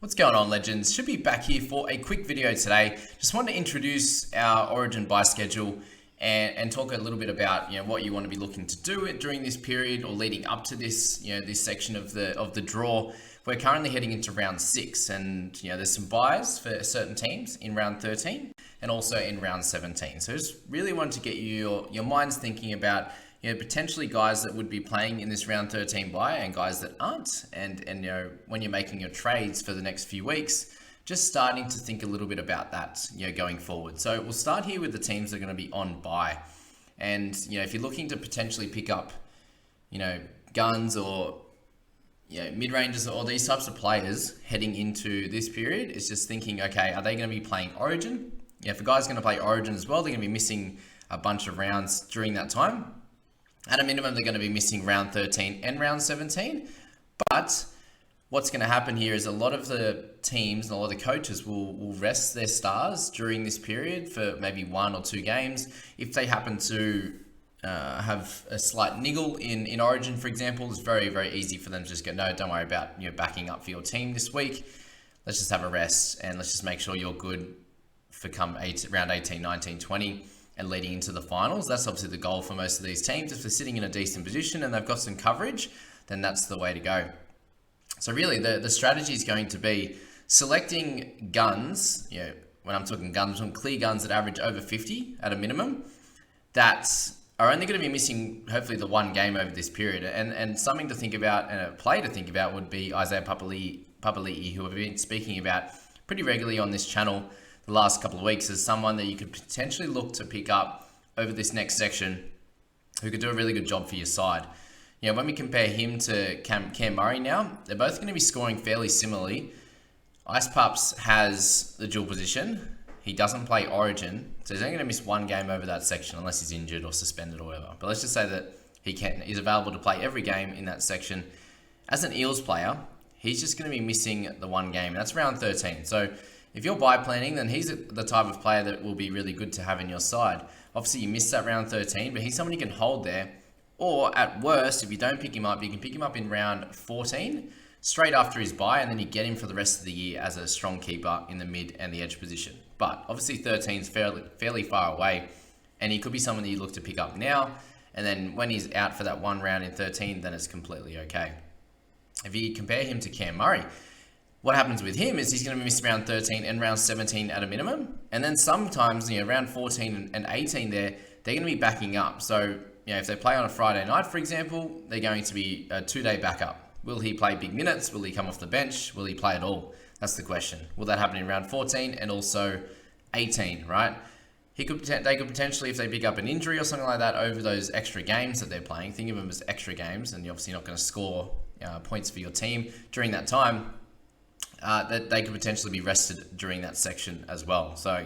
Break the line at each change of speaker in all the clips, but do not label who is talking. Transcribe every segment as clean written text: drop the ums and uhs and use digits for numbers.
What's going on, legends? Should be back here for a quick video today. Just wanted to introduce our Origin buy schedule and talk a little bit about what you want to be looking to do during this period or leading up to this this section of the draw. We're currently heading into round 6, and there's some buys for certain teams in round 13 and also in round 17. So just really wanted to get your minds thinking about potentially guys that would be playing in this round 13 buy and guys that aren't. And when you're making your trades for the next few weeks, just starting to think a little bit about that, going forward. So we'll start here with the teams that are going to be on buy. And, if you're looking to potentially pick up, guns or, mid-rangers or these types of players heading into this period, it's just thinking, okay, are they going to be playing Origin? If a guy's going to play Origin as well, they're going to be missing a bunch of rounds during that time. At a minimum, they're going to be missing round 13 and round 17. But what's going to happen here is a lot of the teams and a lot of the coaches will rest their stars during this period for maybe 1 or 2 games. If they happen to have a slight niggle in Origin, for example, it's very, very easy for them to just go, no, don't worry about backing up for your team this week. Let's just have a rest and let's just make sure you're good for round 18, 19, 20. And leading into the finals. That's obviously the goal for most of these teams. If they're sitting in a decent position and they've got some coverage, then that's the way to go. So really the strategy is going to be selecting guns, when I'm talking guns, I'm talking clear guns that average over 50 at a minimum, that are only going to be missing hopefully the one game over this period. And something to think about and a play to think about would be Isaiah Papali'i, who I've been speaking about pretty regularly on this channel the last couple of weeks, as someone that you could potentially look to pick up over this next section who could do a really good job for your side. When we compare him to Cam Murray now, they're both going to be scoring fairly similarly. Ice Pups has the dual position. He doesn't play Origin, so he's only going to miss one game over that section unless he's injured or suspended or whatever. But let's just say that he's available to play every game in that section. As an Eels player, he's just going to be missing the one game, and that's round 13. So if you're buy planning, then he's the type of player that will be really good to have in your side. Obviously, you missed that round 13, but he's someone you can hold there. Or at worst, if you don't pick him up, you can pick him up in round 14, straight after his buy, and then you get him for the rest of the year as a strong keeper in the mid and the edge position. But obviously, 13 is fairly far away, and he could be someone that you look to pick up now. And then when he's out for that one round in 13, then it's completely okay. If you compare him to Cam Murray, what happens with him is he's going to miss round 13 and round 17 at a minimum. And then sometimes, round 14 and 18 they're going to be backing up. So, if they play on a Friday night, for example, they're going to be a 2-day backup. Will he play big minutes? Will he come off the bench? Will he play at all? That's the question. Will that happen in round 14 and also 18, right? They could potentially, if they pick up an injury or something like that over those extra games that they're playing, think of them as extra games, and you're obviously not going to score points for your team during that time, that they could potentially be rested during that section as well. So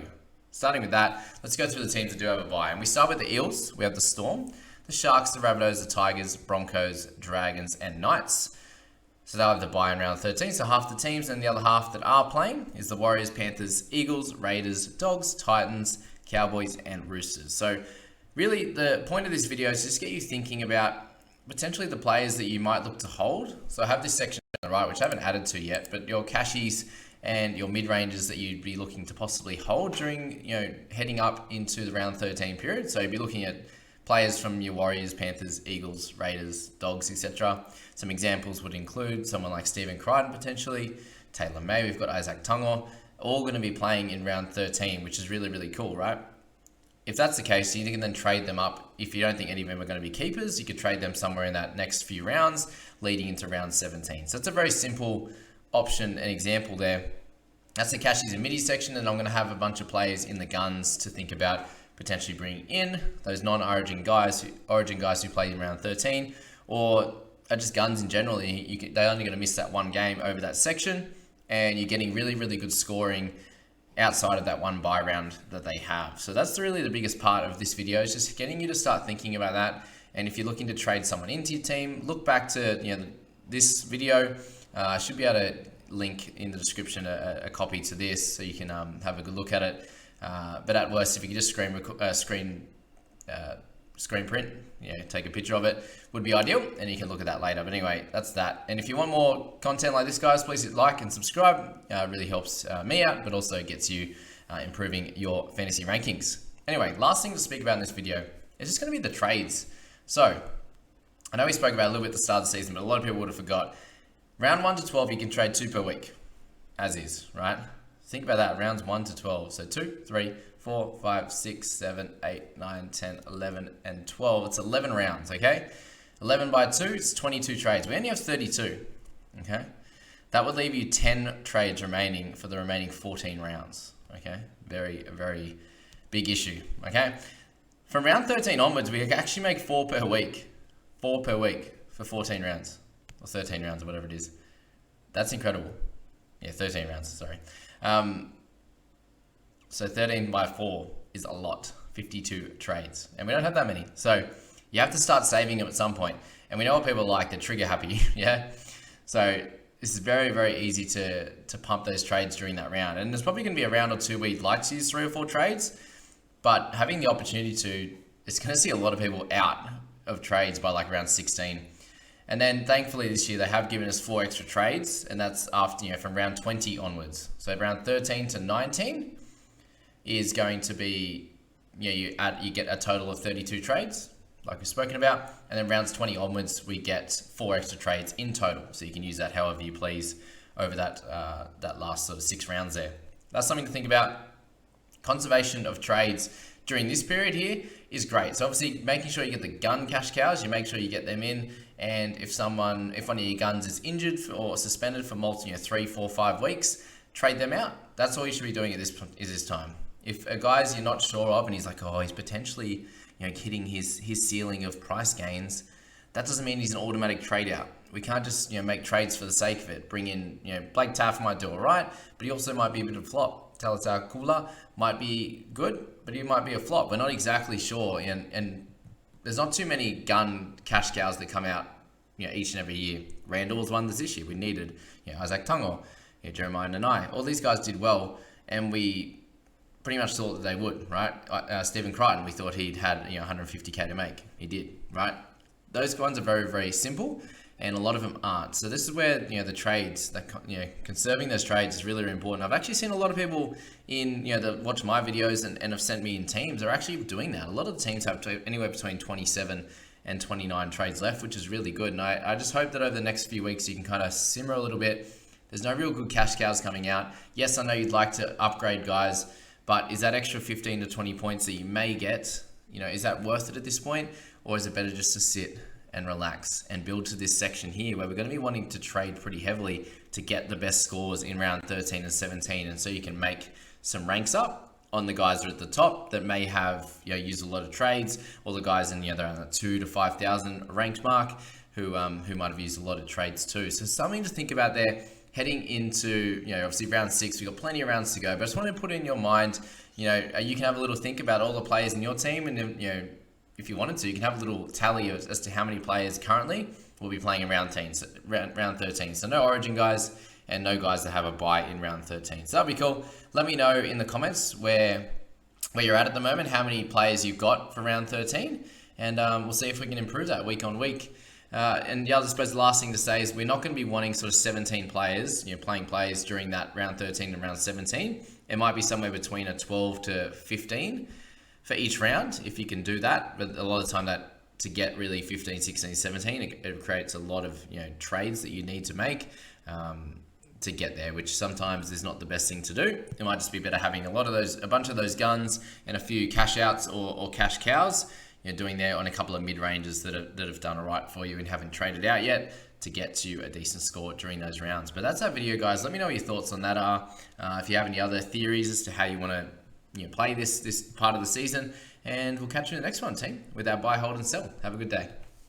starting with that, let's go through the teams that do have a bye. And we start with the Eels. We have the Storm, the Sharks, the Rabbitohs, the Tigers, Broncos, Dragons, and Knights. So they'll have the bye in round 13. So half the teams, and the other half that are playing is the Warriors, Panthers, Eagles, Raiders, Dogs, Titans, Cowboys, and Roosters. So really the point of this video is just get you thinking about potentially the players that you might look to hold. So I have this section on the right, which I haven't added to yet, but your cashies and your mid-rangers that you'd be looking to possibly hold during, heading up into the round 13 period. So you'd be looking at players from your Warriors, Panthers, Eagles, Raiders, Dogs, etc. Some examples would include someone like Stephen Crichton potentially, Taylor May, we've got Isaac Tungo, all going to be playing in round 13, which is really, really cool, right? If that's the case, you can then trade them up. If you don't think any of them are going to be keepers, you could trade them somewhere in that next few rounds leading into round 17. So it's a very simple option and example there. That's the cashies and middies section, and I'm going to have a bunch of players in the guns to think about potentially bringing in those non-Origin guys, who played in round 13, or are just guns in general. They're only going to miss that one game over that section, and you're getting really, really good scoring outside of that one buy round that they have. So that's really the biggest part of this video, is just getting you to start thinking about that. And if you're looking to trade someone into your team, look back to this video. I should be able to link in the description a copy to this so you can have a good look at it. But at worst, if you could just screen print, take a picture of it would be ideal, and you can look at that later. But anyway, that's that. And if you want more content like this, guys, please hit like and subscribe. It really helps me out, but also gets you improving your fantasy rankings. Anyway, last thing to speak about in this video is just going to be the trades. So I know we spoke about it a little bit at the start of the season, but a lot of people would have forgot. Round 1 to 12, you can trade 2 per week, as is, right? Think about that, rounds 1 to 12. So 2, 3, 4, 5, 6, 7, 8, 9, 10, 11, and 12. It's 11 rounds, okay? 11 by 2, it's 22 trades. We only have 32, okay? That would leave you 10 trades remaining for the remaining 14 rounds, okay? Very, very big issue, okay? From round 13 onwards, we actually make 4 per week. 4 per week for 14 rounds. Or 13 rounds, or whatever it is. That's incredible. Yeah, 13 rounds, sorry. So 13 by 4 is a lot. 52 trades. And we don't have that many. So you have to start saving them at some point. And we know what people are like. They're trigger happy, yeah? So this is very, very easy to pump those trades during that round. And there's probably going to be a round or two where you'd like to use 3 or 4 trades. But having the opportunity to, it's going to see a lot of people out of trades by like round 16. And then thankfully this year they have given us 4 extra trades, and that's after, from round 20 onwards. So round 13 to 19 is going to be, you get a total of 32 trades, like we've spoken about. And then rounds 20 onwards, we get 4 extra trades in total. So you can use that however you please over that last sort of 6 rounds there. That's something to think about. Conservation of trades during this period here is great. So obviously making sure you get the gun cash cows, you make sure you get them in. And if one of your guns is injured or suspended for multiple, 3, 4, 5 weeks, trade them out. That's all you should be doing at this time. If a guy's you're not sure of and he's like, oh, he's potentially hitting his ceiling of price gains, that doesn't mean he's an automatic trade out. We can't just make trades for the sake of it. Bring in Blake Taaffe might do all right, but he also might be a bit of a flop. Talitar Kula might be good, but he might be a flop. We're not exactly sure, and there's not too many gun cash cows that come out each and every year. Randall was one this year. We needed Isaac Tungo, Jeremiah Nanai. All these guys did well, and we pretty much thought that they would, right? Stephen Crichton, we thought he'd had 150k to make. He did, right? Those ones are very, very simple, and a lot of them aren't. So this is where the trades, conserving those trades is really, really important. I've actually seen a lot of people in that watch my videos and have sent me in teams are actually doing that. A lot of the teams have anywhere between 27 and 29 trades left, which is really good. And I just hope that over the next few weeks you can kind of simmer a little bit. There's no real good cash cows coming out. Yes, I know you'd like to upgrade guys, but is that extra 15 to 20 points that you may get, is that worth it at this point? Or is it better just to sit and relax and build to this section here where we're going to be wanting to trade pretty heavily to get the best scores in round 13 and 17, and so you can make some ranks up on the guys that are at the top that may have used a lot of trades, or the guys in they're on the 2,000 to 5,000 ranked mark who might have used a lot of trades too. So something to think about there heading into obviously round 6. We've got plenty of rounds to go, but I just want to put in your mind you can have a little think about all the players in your team, and then if you wanted to, you can have a little tally as to how many players currently will be playing in round 13. So no Origin guys and no guys that have a bye in round 13. So that'd be cool. Let me know in the comments where you're at the moment, how many players you've got for round 13, and we'll see if we can improve that week on week. And the other, I suppose, the last thing to say is we're not going to be wanting sort of 17 players, playing players during that round 13 and round 17. It might be somewhere between a 12 to 15 for each round, if you can do that. But a lot of the time that to get really 15, 16, 17, it creates a lot of trades that you need to make to get there, which sometimes is not the best thing to do. It might just be better having a bunch of those guns and a few cash outs or cash cows doing there on a couple of mid-ranges that have done all right for you and haven't traded out yet to get to a decent score during those rounds. But that's our video, guys. Let me know what your thoughts on that are. If you have any other theories as to how you want to play this part of the season, and we'll catch you in the next one, team, with our buy, hold, and sell. Have a good day.